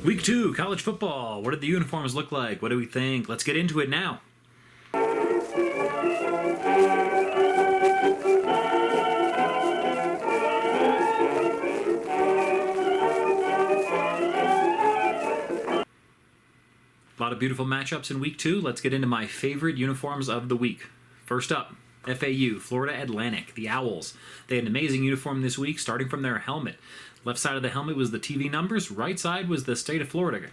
Week 2, college football. What did the uniforms look like? What do we think? Let's get into it now. A lot of beautiful matchups in Week 2. Let's get into my favorite uniforms of the week. First up, FAU, Florida Atlantic, the Owls. They had an amazing uniform this week, starting from their helmet. Left side of the helmet was the TV numbers. Right side was the state of Florida.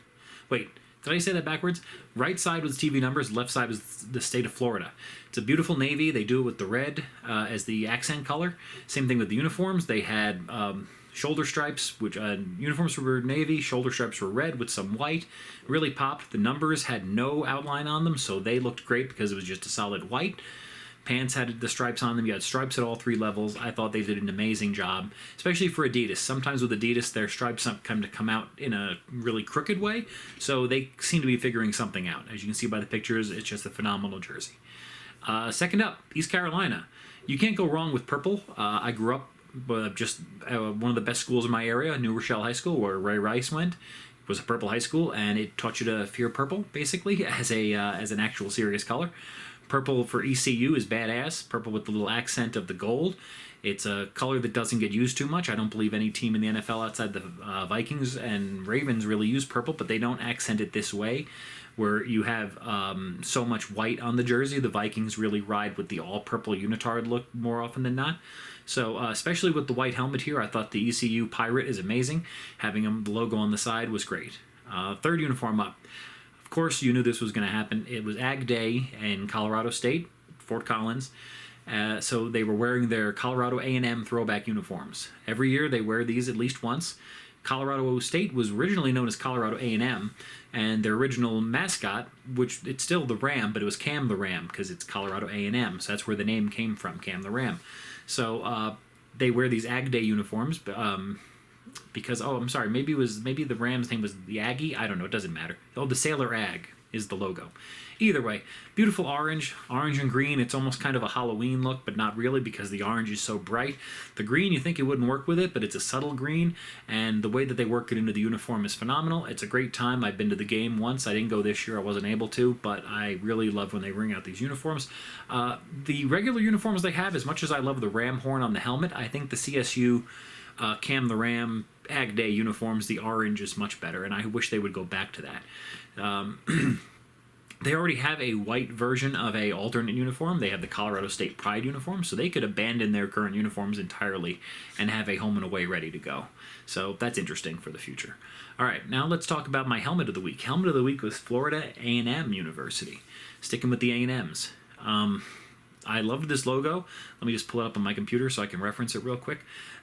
Wait, did I say that backwards? Right side was TV numbers. Left side was the state of Florida. It's a beautiful navy. They do it with the red as the accent color. Same thing with the uniforms. They had shoulder stripes, which uniforms were navy, shoulder stripes were red with some white. Really popped. The numbers had no outline on them, so they looked great because it was just a solid white. Pants had the stripes on them. You had stripes at all three levels. I thought they did an amazing job, especially for Adidas. Sometimes with Adidas, their stripes come out in a really crooked way, so they seem to be figuring something out. As you can see by the pictures, it's just a phenomenal jersey. Second up, East Carolina. You can't go wrong with purple. I grew up just one of the best schools in my area, New Rochelle High School, where Ray Rice went. It was a purple high school, and it taught you to fear purple, basically, as an actual serious color. Purple for ECU is badass. Purple with the little accent of the gold. It's a color that doesn't get used too much. I don't believe any team in the NFL outside the Vikings and Ravens really use purple, but they don't accent it this way, where you have so much white on the jersey. The Vikings really ride with the all-purple unitard look more often than not. So especially with the white helmet here, I thought the ECU Pirate is amazing. Having the logo on the side was great. Third uniform up. Of course, you knew this was going to happen. It was Ag Day in Colorado State, Fort Collins. So they were wearing their Colorado A&M throwback uniforms. Every year they wear these at least once. Colorado State was originally known as Colorado A&M, and their original mascot, which it's still the Ram, but it was Cam the Ram because it's Colorado A&M. So that's where the name came from, Cam the Ram. So they wear these Ag Day uniforms because, I'm sorry, maybe the Ram's name was the Aggie. I don't know. It doesn't matter. Oh, the Sailor Ag is the logo. Either way, beautiful orange and green. It's almost kind of a Halloween look, but not really because the orange is so bright. The green, you think it wouldn't work with it, but it's a subtle green, and the way that they work it into the uniform is phenomenal. It's a great time. I've been to the game once. I didn't go this year. I wasn't able to, but I really love when they bring out these uniforms. The regular uniforms they have, as much as I love the ram horn on the helmet, I think the CSU Cam the Ram Ag Day uniforms, the orange is much better, and I wish they would go back to that. They already have a white version of a alternate uniform. They have the Colorado State Pride uniform, so they could abandon their current uniforms entirely and have a home and away ready to go. So that's interesting for the future. All right, now let's talk about my helmet of the week. Helmet of the week was Florida A&M University. Sticking with the A&Ms. I loved this logo. Let me just pull it up on my computer so I can reference it real quick.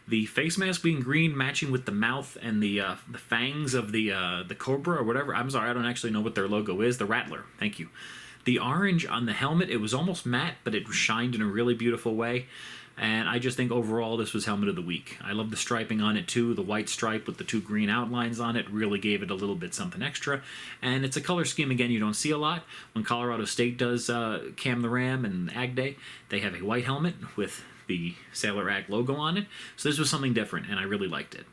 The face mask being green, matching with the mouth and the fangs of the cobra or whatever. I'm sorry, I don't actually know what their logo is. The Rattler. Thank you. The orange on the helmet, it was almost matte, but it shined in a really beautiful way. And I just think overall this was helmet of the week. I love the striping on it too. The white stripe with the two green outlines on it really gave it a little bit something extra. And it's a color scheme, again, you don't see a lot. When Colorado State does Cam the Ram and Ag Day, they have a white helmet with the Sailor Ag logo on it. So this was something different, and I really liked it.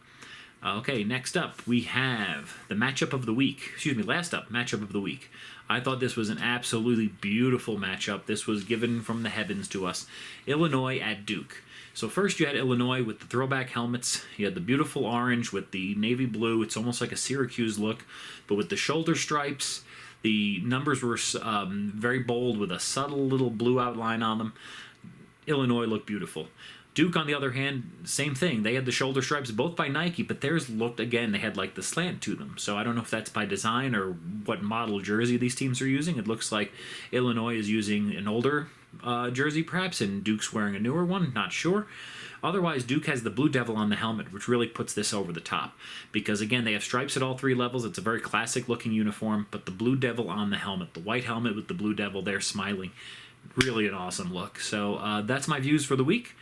Okay, next up, we have the matchup of the week. Last up, matchup of the week. I thought this was an absolutely beautiful matchup. This was given from the heavens to us. Illinois at Duke. So first you had Illinois with the throwback helmets. You had the beautiful orange with the navy blue. It's almost like a Syracuse look, but with the shoulder stripes. The numbers were very bold with a subtle little blue outline on them. Illinois looked beautiful. Duke, on the other hand, same thing. They had the shoulder stripes, both by Nike, but theirs looked, again, they had like the slant to them. So I don't know if that's by design or what model jersey these teams are using. It looks like Illinois is using an older jersey, perhaps, and Duke's wearing a newer one. Not sure. Otherwise, Duke has the Blue Devil on the helmet, which really puts this over the top. Because, again, they have stripes at all three levels. It's a very classic-looking uniform, but the Blue Devil on the helmet, the white helmet with the Blue Devil there smiling, really an awesome look. So that's my views for the week.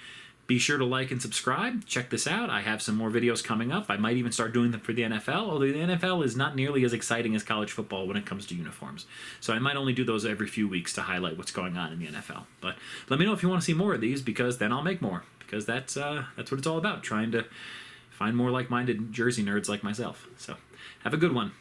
Be sure to like and subscribe. Check this out. I have some more videos coming up. I might even start doing them for the NFL, although the NFL is not nearly as exciting as college football when it comes to uniforms. So I might only do those every few weeks to highlight what's going on in the NFL. But let me know if you want to see more of these, because then I'll make more. Because that's what it's all about, trying to find more like-minded jersey nerds like myself. So have a good one.